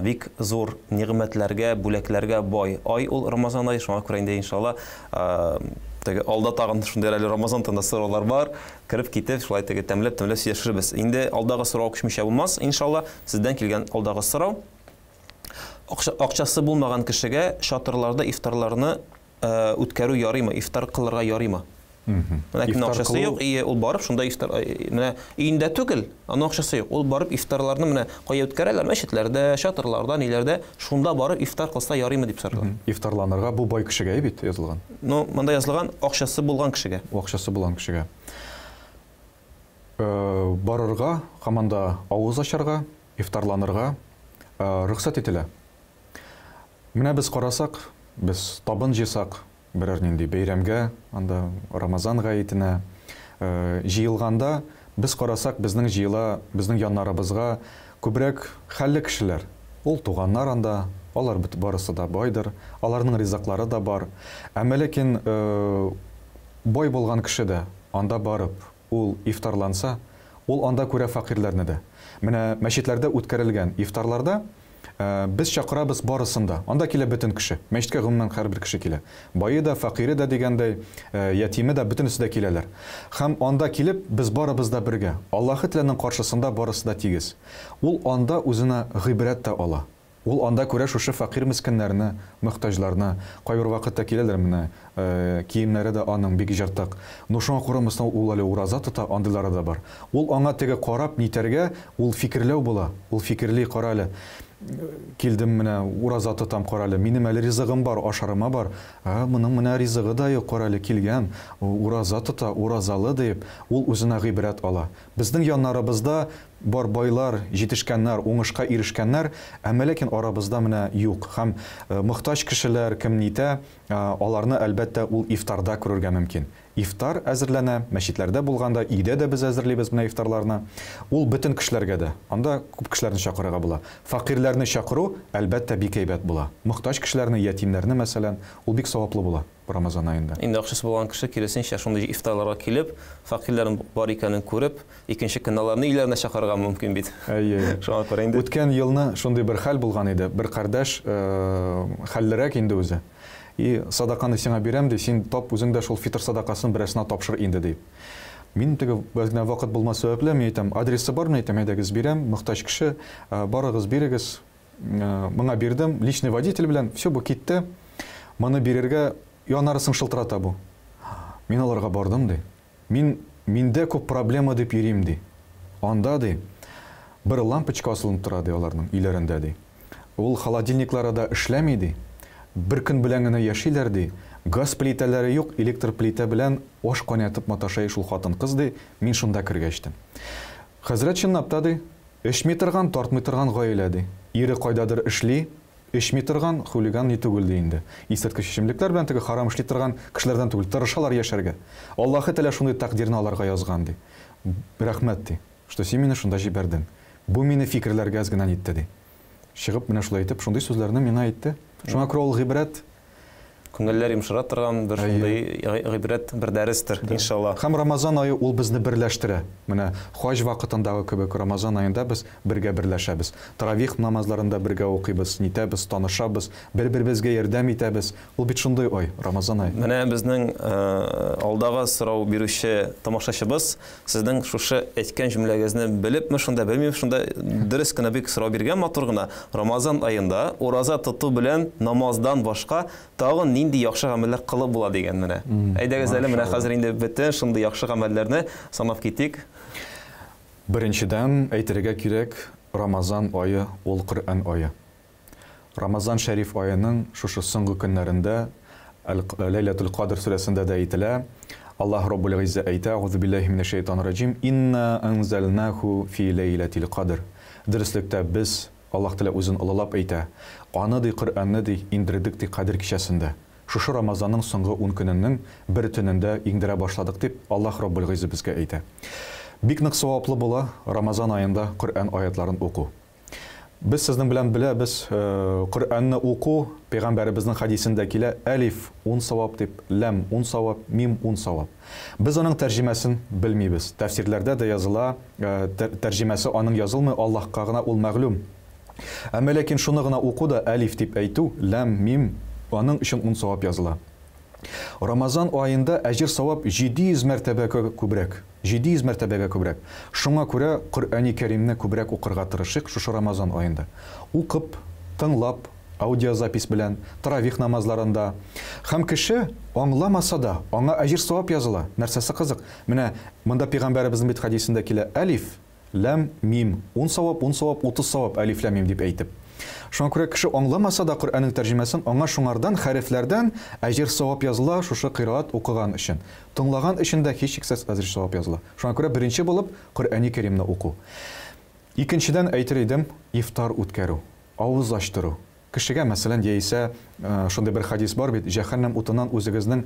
бик зур нигъмәтләргә, бүләкләргә бай. Ай ул Рамазан ай, шуңа күрә инде иншалла теге алда тагын шундый әле Рамазан тында сораулар бар. Кирип китеп, шулай теге тәмләп сөйләшербез. Инде алдагы сорау күчмичә булмас, иншалла, сездән килгән алдагы сорау. Акчасы булмаган кешегә шатырларда ифтарларны үткәрү ярыймы, ифтар кылырга ярыймы? Менә кемнең акчасы юк, ул барып шунда ифтар, менә өендә түгел, аның акчасы юк. Ул барып ифтарларны менә кая үткәрәләр, мәчетләрдә, шатырларда, ниләрдә, шунда барып ифтар кылса ярыймы дип сорыйлар. Ифтарланырга бу бай кешегә бит язылган. Ну, монда язылган акчасы булган кешегә. Акчасы булган кешегә. Барырга, һәм анда авыз ачарга, ифтарланырга рөхсәт ителә. Менә без карасак, без табын җыйсак, берәр нинди бәйрәмгә, анда Рамазан гаетенә җыелганда, без карасак, безнең җыела, безнең яннарыбызга күбрәк хәлле кешеләр. Ул туганнар анда, алар бит барысы да байдыр, аларның ризыклары да бар. Әмма ләкин бай булган кеше дә анда барып, ул ифтарланса, ул анда күрә фақирләрне дә. Менә мәчетләрдә үткәрелгән ифтарларда без чакырабыз барысында. Анда килә бөтен кеше. Мәчеткә гомумән һәрбер кеше килә. Байы да, фақире да дигәндәй, ятиме да бөтенесе дә киләләр. Һәм анда килеп без барыбыз да бергә. Аллаһы Тәгаләнең каршысында барысы да тигез. Ул анда үзенә гыйбрәт тә ала. Ул анда күрә шушы фақир мискеннәрне, мөхтаҗларны, кайбер вакытта киләләр менә, киемнәре дә аның бик җыртык. Ну шуңа карамастан ул әле ураза тота, андыйлары да бар. Ул аңа теге карап нитәргә, ул фикерләү була. Ул фикерли кара әле. Килдем менә ураза тотам кара әле. Минем әле ризыгым бар, ашарыма бар. Моның менә ризыгы да юк, кара әле килгән. Ураза тота, уразалы дип, ул үзенә гыйбрәт ала. Безнең яннарыбызда бар байлар, җитешкәннәр, уңышка ирешкәннәр, әмма ләкин арабызда менә юк. Һәм мөхтаҗ кешеләр кем нитә, аларны әлбәттә ул ифтарда күрергә мөмкин. Ифтар әзерләнә, мәчетләрдә булганда, өйдә дә без әзерлибез менә ифтарларны. Ул бөтен кешеләргә дә. Анда күп кешеләрне чакырырга була. Фақирләрне чакыру әлбәттә бик әйбәт була. Мөхтаҗ кешеләрне, ятимнәрне мәсәлән, ул бик саваплы була Рамазан аенда. Инде акчасы булган кеше киресенчә шундый ифтарларга килеп, фақирләрнең бар икәнен күреп, икенче көн аларны өйләренә чакырырга мөмкин бит. Шуңа күрә инде. Үткән елны шундый бер хәл булган иде. Бер кардәш хәллерәк инде үзе. И садаканы сиңа бирәм ди, син тап үзеңдә шул фитр садакасын берәрсенә тапшыр инде дип. Мин теге безгә вакыт булмас сәбәпле, мин әйтәм, адресы бармы, әйтәм, әйдәгез бирәм, мөхтаҗ кеше, барыгыз бирегез. Моңа бирдем, личный водитель белән, все бу китте. Моны бирергә янарысын шылтырата бу. Мин аларга бардым ди. Миндә күп проблема дип йөрим ди. Анда ди, бер лампочка асылынып тора ди аларның өйләрендә ди. Ул холодильниклары да эшләми ди. Бер көн белән генә яшиләр ди. Газ плитәләре юк, электр плита белән аш кайнатып маташай шул хатын-кыз ди. Мин шунда кергәчтем. Хәзрәт чынлап та ди, эшми торган, тартмый торган гаилә ди. Ире кайдадыр эшли, эшми торган, хулиган ни түгел ди инде. Исерткеч эчемлекләр белән теге харам эшли торган кешеләрдән түгел, тырышалар яшәргә. Аллаһы Тәгалә шундый тәкъдирне аларга язган ди. Рәхмәт ди, что син мине шунда җибәрдең. Бу мине фикерләргә генә итте ди. Чыгып менә шулай итеп, шундый сүзләрне миңа әйтте. Шуңа күрә ул гыйбрәт. Күңелләр йомшара торган бер шундый гыйбрәт, бер дәрестер, иншалла. Һәм Рамазан ае ул безне берләштерә. Менә хаҗ вакытындагы кебек Рамазан аенда без бергә берләшәбез. Таравих намазларында бергә укыйбыз, нитәбез, танышабыз, бер-беребезгә ярдәм итәбез. Ул бит шундый ай, Рамазан ае. Менә безнең алдагы сорау бирүче тамашачыбыз сезнең шушы әйткән җөмләгезне белепме шунда, белмим шунда дөрес кенә бик сорау биргән матур гына. Рамазан аенда ураза тоту белән намаздан башка тагын нинди яхшы гамәлләр кылып була дигән менә. Әйдәгез әле менә хәзер инде бөтен шундый яхшы гамәлләрне санап китик. Беренчедән әйтергә кирәк, Рамазан ае ул Коръән ае. Рамазан шәриф аеның шушы соңгы көннәрендә Ләйләтул Кадр сүрәсендә дә әйтелә. Аллаһ Раббул Гизза әйтә: "Аузу биллаһи минәш шәйтанир раҗим. Инна анзалнаху фи ләйләтил Кадр." Дөреслектә без Аллаһ Тәгалә үзен улылап әйтә. Аны ди Коръәнне ди индирдек ди Кадр кичәсендә. Шушы Рамазанның соңгы 10 көненең бер төнендә иңдерә башладык дип Аллаһ Раббул Гизза безгә әйтә. Бик нык саваплы була Рамазан аенда Коръән аятларын уку. Без сезнең белән беләбез, Коръәнне уку Пәйгамбәребезнең хадисендә килә: Алиф 10 савап дип, лам 10 савап, мим 10 савап. Без аның тәрҗемәсен белмибез. Тәфсирләрдә дә языла, тәрҗемәсе аның язылмый, Аллаһка гына ул мәгълүм. Әмма ләкин шуны гына уку да алиф дип әйтү, лам, мим аның өчен 10 савап языла. Рамазан аенда әҗир савап 700 мәртәбәгә күбрәк. 700 мәртәбәгә күбрәк. Шуңа күрә Коръәни Кәримне күбрәк укырга тырышыйк шушы Рамазан аенда. Укып, тыңлап, аудиозапис белән, таравих намазларында. Һәм кеше аңламаса да, аңа әҗир савап языла. Нәрсәсе кызык? Менә монда Пәйгамбәребезнең бит хадисендә килә: Алиф, лам, мим 10 савап, 10 савап, 30 савап, алиф, лам, мим дип әйтеп. Шуңа күрә кеше аңламаса да Коръәннең тәрҗемәсен, аңа шуңардан хәрефләрдән әҗир савап языла шушы кыйраат укыган өчен. Тыңлаган өчен дә һичшиксез әҗир савап языла. Шуңа күрә беренче булып Коръәни Кәримне уку. Икенчедән әйтер идем, ифтар үткәрү, авыз ачтыру. кешегә, мәсәлән, яисә шундай бер хадис бар бит, җәһәннәм утыннан үзегезнең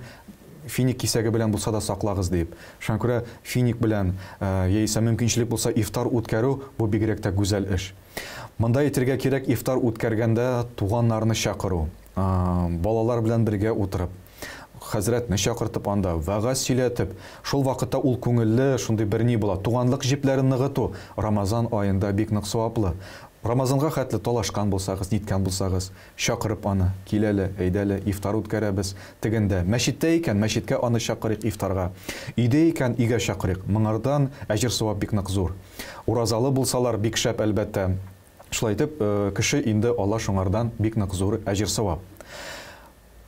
финик кисәге белән булса да саклагыз дип. Шуңа күрә финик белән яисә мөмкинчелек булса ифтар үткәрү бу бигрәк тә гүзәл эш. Монда әйтергә кирәк, ифтар үткәргәндә туганнарны чакыру, балалар белән бергә утырып, хәзрәтне чакыртып анда вәгазь сөйләтеп, шул вакытта ул күңелле шундый бер ни була. Туганлык җипләрен ныгыту Рамазан аенда бик нык саваплы. Рамазанга хәтле талашкан булсагыз, ниткән булсагыз, чакырып аны, киләле, әйдәле, ифтар үткәрәбез. Тегендә мәчеттә икән, мәчеткә аны чакырыйк ифтарга. Өйдә икән, өйгә чакырыйк. Моңардан әҗер савап бик нык зур. Уразалы булсалар бик шәп әлбәттә. Шулай итеп, кеше инде ала шуңардан бик нык зур әҗер савап.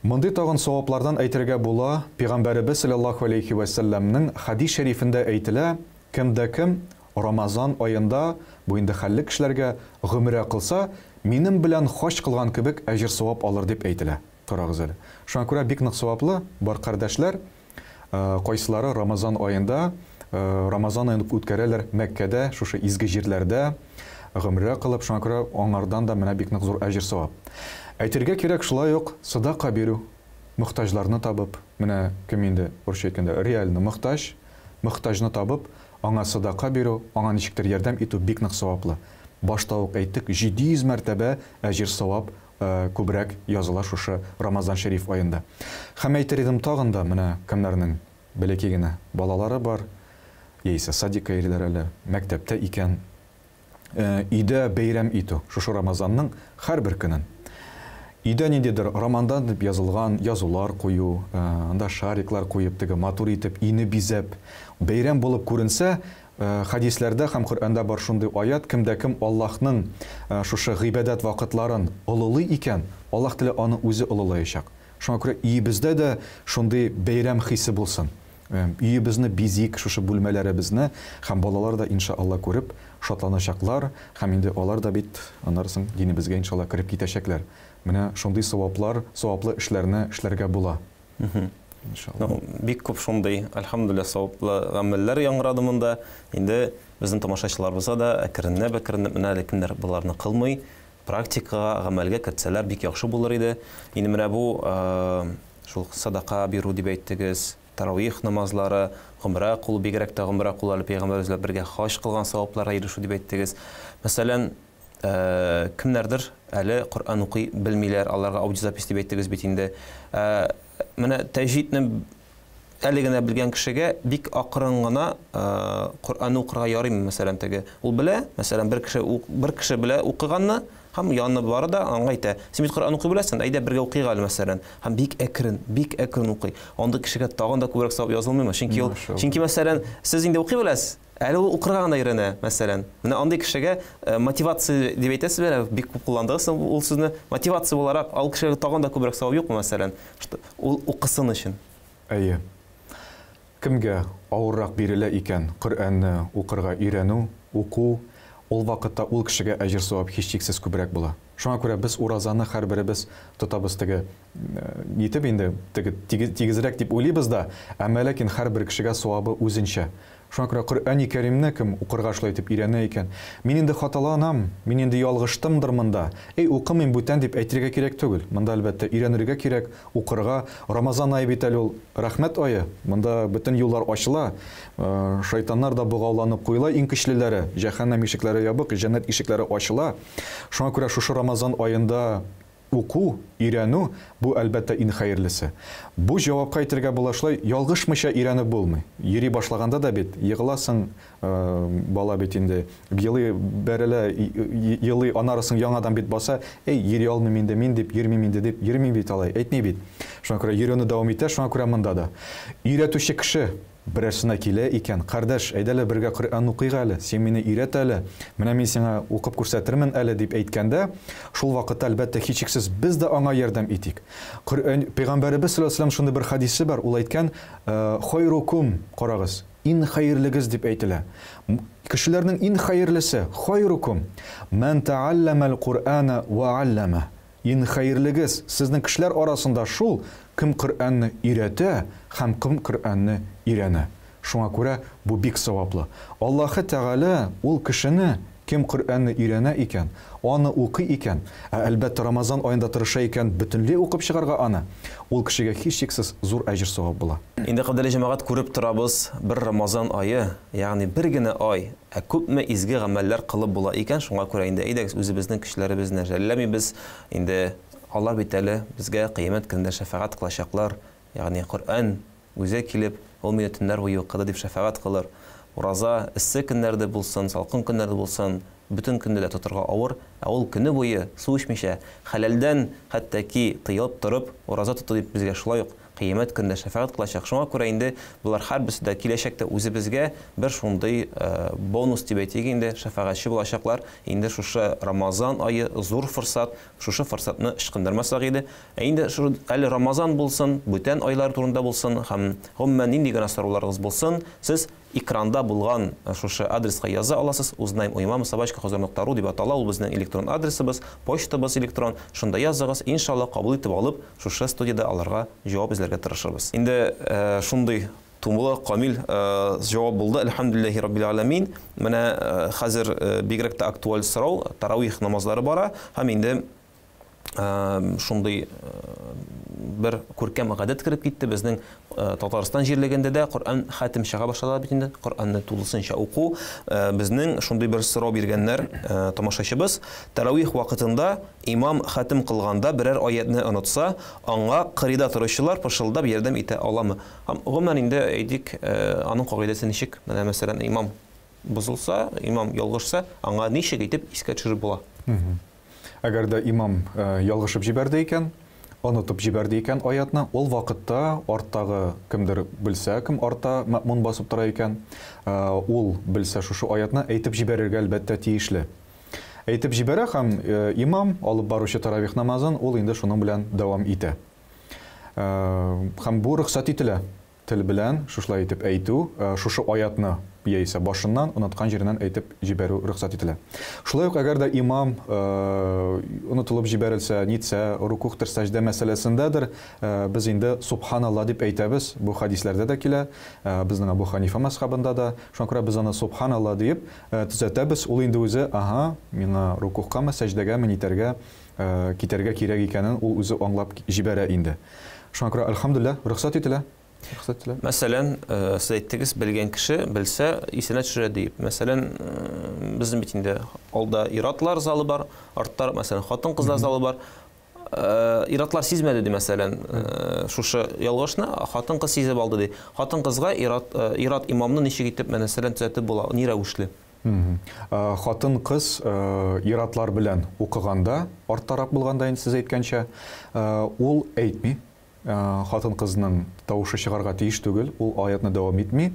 Мондый тагын саваплардан әйтергә була, Пәйгамбәребез саллаллаһу алейхи ва салламның хадис шәрифендә әйтелә, кемдә кем Рамазан аенда бу инде хәлле кешеләргә гомрә кылса, минем белән хаҗ кылган кебек әҗер савап алыр дип әйтелә. Карагыз әле. Шуңа күрә бик нык саваплы бар кардәшләр, кайсылары Рамазан аенда, Рамазан аен үткәрәләр Мәккәдә, шушы изге җирләрдә гомрә кылып, шуңа күрә аңардан да менә бик нык зур әҗер савап. Әйтергә кирәк, шулай ук садака бирү, мөхтаҗларны табып, менә кем инде урысча әйткәндә реально мөхтаҗны табып, аңа садака бирү, аңа ничектер ярдәм итү бик нык саваплы. Башта ук әйттек, 700 мәртәбә әҗер савап күбрәк языла шушы Рамазан шәриф аенда. Һәм әйтер идем тагын да, менә кемнәрнең бәләкәй генә балалары бар, яисә садикка йөриләр әле, мәктәптә икән, өйдә бәйрәм итү, шушы Рамазанның һәрбер көнен. Өйдә ниндидер Рамадан дип язылган язулар кую, анда шариклар куеп, теге матур итеп, өйне бизәп, бәйрәм булып күренсә, хадисләрдә һәм Коръәндә бар шундый аят, кемдә кем Аллаһның шушы гыйбадәт вакытларын олылый икән, Аллаһ теле аны үзе олылаячак. Шуңа күрә өебездә дә шундый бәйрәм хисе булсын. Өебезне бизик, шушы бүлмәләребезне, һәм балалар да иншалла күреп шатланачаклар, һәм инде алар да бит аннарсын динебезгә иншалла кирип китәчәкләр. Менә шундый саваплы эшләрне эшләргә була. Иншалла. Бик күп шундый, альхамдулилlah, саваплы гамәлләр яңгырады монда. Инде безнең тамашачыларыбызга да әкренләп менә кемнәр буларны кылмый, практикага, гамәлгә кертсәләр бик яхшы булыр иде. Инде менә бу шул садака бирү дип әйттегез, таравих намазлары, гомрә кылу, бигрәк тә гомрә кылу, Пәйгамбәребез бергә хаҗ кылган савапларга ирешү дип әйттегез. Мәсәлән, кемнәрдер әле Коръән укый белмиләр, аларга аудиозапись дип әйттегез бит инде. Менә тәҗвидне әле генә белгән кешегә бик акрын гына Коръән укырга ярыймы, мәсәлән, теге. Ул белә, мәсәлән, бер кеше белә укыганны, һәм янына бары да аңа әйтә. Син бит Коръән укый беләсең, әйдә бергә укыйк әле, мәсәлән. Һәм бик әкрен укый. Анда кешегә тагын да күбрәк савап язылмыймы? Чөнки мәсәлән, сез инде укый беләсез, әле ул укырга гына өйрәнә, мәсәлән. Менә андый кешегә мотивация дип әйтәсезме, бик күп кулландыгыз ул сүзне. Мотивация буларак, ал кешегә тагын да күбрәк савап юкмы, мәсәлән? Ул укысын өчен. Әйе. Кемгә авыррак бирелә икән Коръәнне укырга өйрәнү, уку, ул вакытта ул кешегә әҗер савап һичшиксез күбрәк була. Шуңа күрә без уразаны һәрберебез тотабыз, теге нитеп инде тигезрәк дип уйлыйбыз да, әмма ләкин һәрбер кешегә савабы үзенчә. Шуңа күрә Коръәни Кәримне кем укырга шулай итеп өйрәнә икән, мин инде хаталанам, мин инде ялгыштымдыр монда. Укымыйм бүтән дип әйтергә кирәк түгел. Монда әлбәттә өйрәнергә кирәк, укырга. Рамазан ае бит әле ул рәхмәт ае. Монда бөтен юллар ачыла. Шайтаннар да бугауланып куела, иң көчлеләре, җәһәннәм ишекләре ябык, җәннәт ишекләре ачыла. Шуңа күрә шушы Рамазан аенда уку, өйрәнү бу әлбәттә иң хәерлесе. Бу җавапка әйтергә була, шулай ялгышмыйча өйрәнеп булмый. Йөри башлаганда да бит егыласың, бала бит инде елый бәрелә, елый анарысын яңадан бит баса, йөри алмыйм инде мин дип, йөрмим инде дип, йөрмим бит алай, әйтми бит. Шуңа күрә өйрәнү дәвам итә, шуңа күрә монда да. Өйрәтүче кеше берәрсенә килә икән, кардәш, әйдәле бергә Коръән укыйк әле, син мине өйрәт әле, менә мин сиңа укып күрсәтермен әле дип әйткәндә, шул вакытта әлбәттә һичшиксез без дә аңа ярдәм итик. Пәйгамбәребез саллаллаһу алейһи ва саллям шундый бер хадисе бар, ул әйткән, хойрукум, карагыз, ин хәерлегез дип әйтелә. Кешеләрнең ин хәерлесе, хойрукум, ман таалламал Коръәна ва аллама. Ин хәерлегез сезнең кешеләр арасында шул, кем Коръәнне өйрәтә һәм кем Коръәнне өйрәнә. Шуңа күрә бу бик саваплы. Аллаһы Тәгалә ул кешене кем Коръәнне өйрәнә икән, аны укый икән, әлбәттә Рамазан аенда тырыша икән, бөтенләй укып чыгарга аны, ул кешегә һичшиксез зур әҗр савап була. Инде кадерле җәмәгать, күреп торабыз, бер Рамазан ае, ягъни бер генә ай, күпме изге гамәлләр кылып була икән, шуңа күрә инде әйдәгез үзебезнең кешеләребезне жәлләмибез, инде алар бит әле безгә кыямәт көндә шәфаәт кылачаклар, ягъни Коръән үзе килеп, ул мине төннәр буе укыды дип шәфаәт кылыр. Ураза эссе көннәрдә булсын, салкын көннәрдә булсын, бөтен көндә дә тотырга авыр, ул көне буе су эчмичә, хәләлдән хәттәки тыелып торып, ураза тоты дип безгә шулай ук кыямәт көндә шәфаәт кылачак. Шуңа күрә инде булар һәрберсе дә киләчәктә үзебезгә бер шундый бонус дип әйтик инде, шәфаәтче булачаклар. Инде шушы Рамазан ае зур форсат, шушы форсатны ышкындырмасак иде. Инде әле Рамазан булсын, бүтән айлар турында булсын, һәм гомумән нинди генә сорауларыгыз булсын, сез экранда булган шушы адресқа яза аласыз. uznaim@imam.ru дип атала, ул безнең электрон адресыбыз, почтабыз электрон. Шунда языгыз, иншалла кабул итеп алып, шушы студияда аларга җавап эзләргә тырышырбыз. Инде шундый тумлы, камил җавап булды. Әлхәмдүлиллаһи раббил аламин. Менә хәзер бигрәк тә актуаль сорау, таравих намазлары бара. Һәм инде шундый бер күркәм гадәт киреп китте безнең Татарстан җирлегендә дә Коръән хатим чыга башлады бит инде. Коръәнне тулысынча уку. Безнең шундый бер сорау биргәннәр тамашачыбыз, таравих вакытында имам хатим кылганда берәр аятны онытса, аңа кырыйда торучылар пышылдап ярдәм итә аламы? Гомумән инде әйтик, аның кагыйдәсе ничек? Менә мәсәлән, имам бозылса, имам ялгышса, аңа ничек итеп искә төшереп була? Әгәр дә имам ялгышып җибәрде икән, онытып җибәрде икән аятны, ул вакытта арттагы кемдер белсә, кем артта мәъмун басып тора икән, ул белсә шушы аятны әйтеп җибәрергә әлбәттә тиешле. Әйтеп җибәрә һәм имам алып баручы таравих намазын ул инде шуның белән дәвам итә. Һәм бу рөхсәт ителә. Тел белән шушлай итеп әйтү, шушы аятны яисә башыннан оныткан җиреннән әйтеп җибәрү рөхсәт ителә. Шулай ук әгәр дә имам онытылып җибәрелсә, нитсә, рукуктыр, сәҗдә мәсьәләсендәдер, без инде субханалла дип әйтәбез. Бу хадисләрдә дә килә, безнең Абу Ханифа мазһабында да. Шуңа күрә без аны субханалла дип төзәтәбез. Ул инде үзе, миңа рукуккамы, сәҗдәгәме нитәргә, китәргә кирәк икәнен ул үзе аңлап җибәрә инде. Шуңа күрә әлхәмдүлиллаһ, рөхсәт ителә. Мәсәлән, сез әйттегез, белгән кеше белсә, исенә төшерә дип. Мәсәлән, безнең бит инде алда иратлар залы бар, артта мәсәлән хатын-кызлар залы бар. Иратлар сизмәде ди, мәсәлән, шушы ялгышны хатын-кыз сизеп алды ди. Хатын-кызга ират имамны ничек итеп мәсәлән төзәтеп була, ни рәвешле? Хатын-кыз иратлар белән укыганда, арттарак булганда инде сез әйткәнчә, ул әйтми. Хатын-кызның тавышы чыгарга тиеш түгел, ул аятны дәвам итми.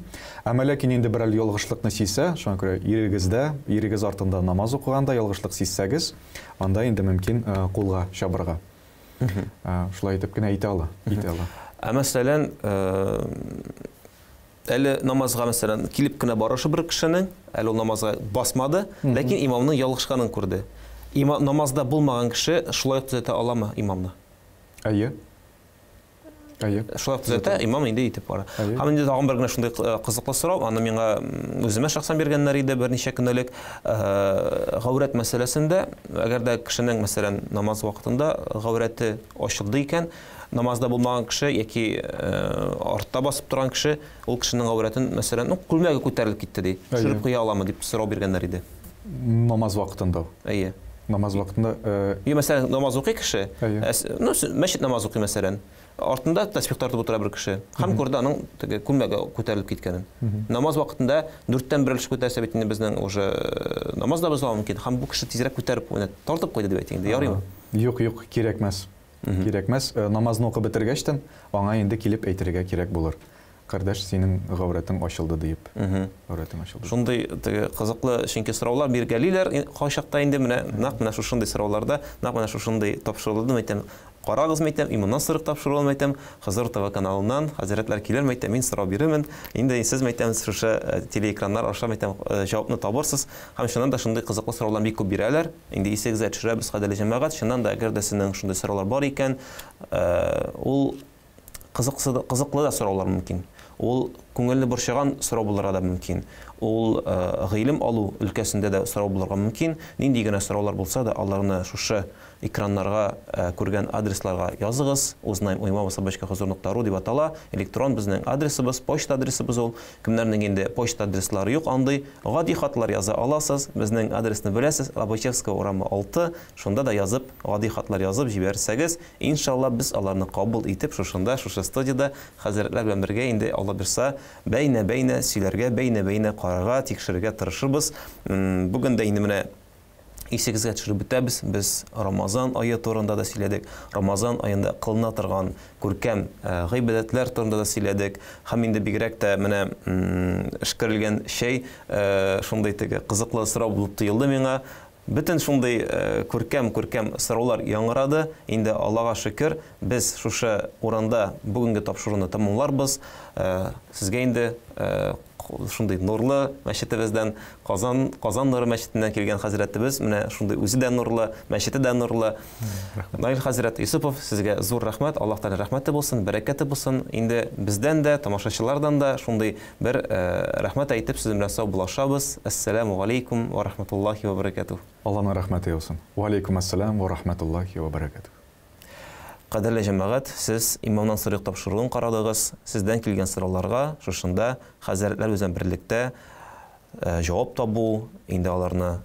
Әмма ләкин инде берәр ялгышлыкны сизсә, шуңа күрә ирегез артында намаз укыганда ялгышлык сизсәгез, анда инде мөмкин кулга чабырга. Шулай итеп кенә әйтә ала. Мәсәлән, әле намазга мәсәлән килеп кенә барышы бер кешенең, әле ул намазга басмады, ләкин имамның ялгышканын күрде. Намазда булмаган кеше шулай төзәтә аламы имамны? Әйе. Шулай төзәтә, имам инде итеп бара. Һәм инде тагын бер генә шундый кызыклы сорау, аны миңа үземә шәхсән биргәннәр иде берничә көн элек. Гаврат мәсьәләсендә, әгәр дә кешенең мәсәлән намаз вакытында гавраты ачылды икән, намазда булмаган кеше яки артта басып торган кеше, ул кешенең гавратын мәсәлән күлмәгә күтәрелеп китте ди. Төшереп куя аламы дип сорау биргәннәр иде. Намаз вакытында. Әйе. Намаз вакытында, мәсәлән, намаз укый кеше, мәчет намаз укый мәсәлән. Артында тәсбих тартып утыра бер кеше. Һәм күрде аның күлмәгә күтәрелеп киткәнен. Намаз вакытында 4тән 1 өлеш күтәрсә бит инде безнең уже намазда бозлау мөмкин. Һәм бу кеше тизрәк күтәреп тартып куйды дип әйтә инде. Ярыймы? Юк, кирәкмәс. Кирәкмәс. Намазны укып бетергәчтән аңа инде килеп әйтергә кирәк булыр. Кардәш, синең гавратың ачылды дип. Гавратың ачылды. Шундый кызыклы чөнки сораулар биргәлиләр кайчакта инде менә шушындый сорауларда, менә шушындый тапшырылды әйтәм. Карагыз мәйтәм, иманнан сырык тапшыру мәйтәм, Хызыр ТВ каналыннан хәзрәтләр килер мәйтәм, мин сорау бирәмен. Инде сез мәйтәм, шушы телеэкраннар аша мәйтәм җавапны табырсыз. Һәм шуннан да шундый кызыклы сораулар бик күп бирәләр. Инде исегезгә төшерәбез, кадерле җәмәгать. Шуннан да әгәр дә сезнең шундый сораулар бар икән, ул кызыклы да сораулар мөмкин. Ул күңелне борчыган сорау булырга да мөмкин. ул гыйлем алу өлкәсендә дә сорау булырга мөмкин. Нинди генә сораулар булса да, аларны шушы экраннарга күргән адресларга языгыз. Узнаем uymava@huzur.ru дип атала. Электрон безнең адресыбыз, почта адресыбыз ул. Кемнәрнең инде почта адреслары юк, андый гади хатлар яза аласыз. Безнең адресны беләсез, Лобачевская урамы 6. Шунда да язып, гади хатлар язып җибәрсәгез, иншалла без аларны кабул итеп шушында, шушы студияда хәзрәтләр белән бергә инде Алла бирсә, бәйнә-бәйнә сөйләргә, бәйнә-бәйнә карарга, тикшерергә тырышырбыз. Бүген дә инде менә исегезгә төшереп бетәбез. Без Рамазан ае турында да сөйләдек. Рамазан аенда кылына торган күркәм гыйбадәтләр турында да сөйләдек. Һәм инде бигрәк тә менә эшкәрелгән шәй шундый теге кызыклы сорау булып тоелды миңа. Бөтен шундый күркәм сораулар яңгырады. Инде Аллага шөкер, без шушы урында бүгенге тапшыруны тәмамларбыз. Сезгә инде шундый нурлы мәчетебездән, Казан нуры мәчетеннән килгән хәзрәтебез, менә шундый үзе дә нурлы, мәчете дә нурлы. Наил хәзрәт Юсупов, сезгә зур рәхмәт, Аллаһ Тәгалә рәхмәте булсын, бәрәкәте булсын. Инде бездән дә, тамашачылардан да шундый бер рәхмәт әйтеп сезнең белән саубуллашабыз. Ассаламу алейкум ва рахматуллахи ва баракатух. Алланың рәхмәте булсын. Ва алейкум ассалам ва рахматуллахи ва баракатух. Кадерле җәмәгать, сез имамнан сорык тапшыруын карадыгыз. Сездән килгән сорауларга шушында хәзрәтләр белән берлектә җавап табу, инде аларны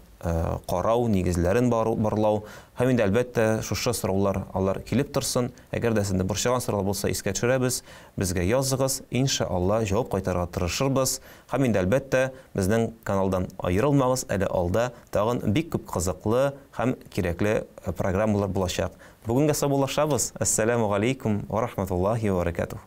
карау, нигезләрен барлау. Һәм инде әлбәттә шушы сораулар алар килеп торсын. Әгәр дә сездә борчыган сораулар булса, искә төшерәбез. Безгә языгыз, иншалла җавап кайтарырга тырышырбыз. Һәм инде әлбәттә безнең каналдан аерылмагыз, әле алда тагын бик күп кызыклы һәм кирәкле программалар булачак. Бүгенгә саубуллашабыз. Ассаламу алейкум ва рахматуллахи ва баракатух.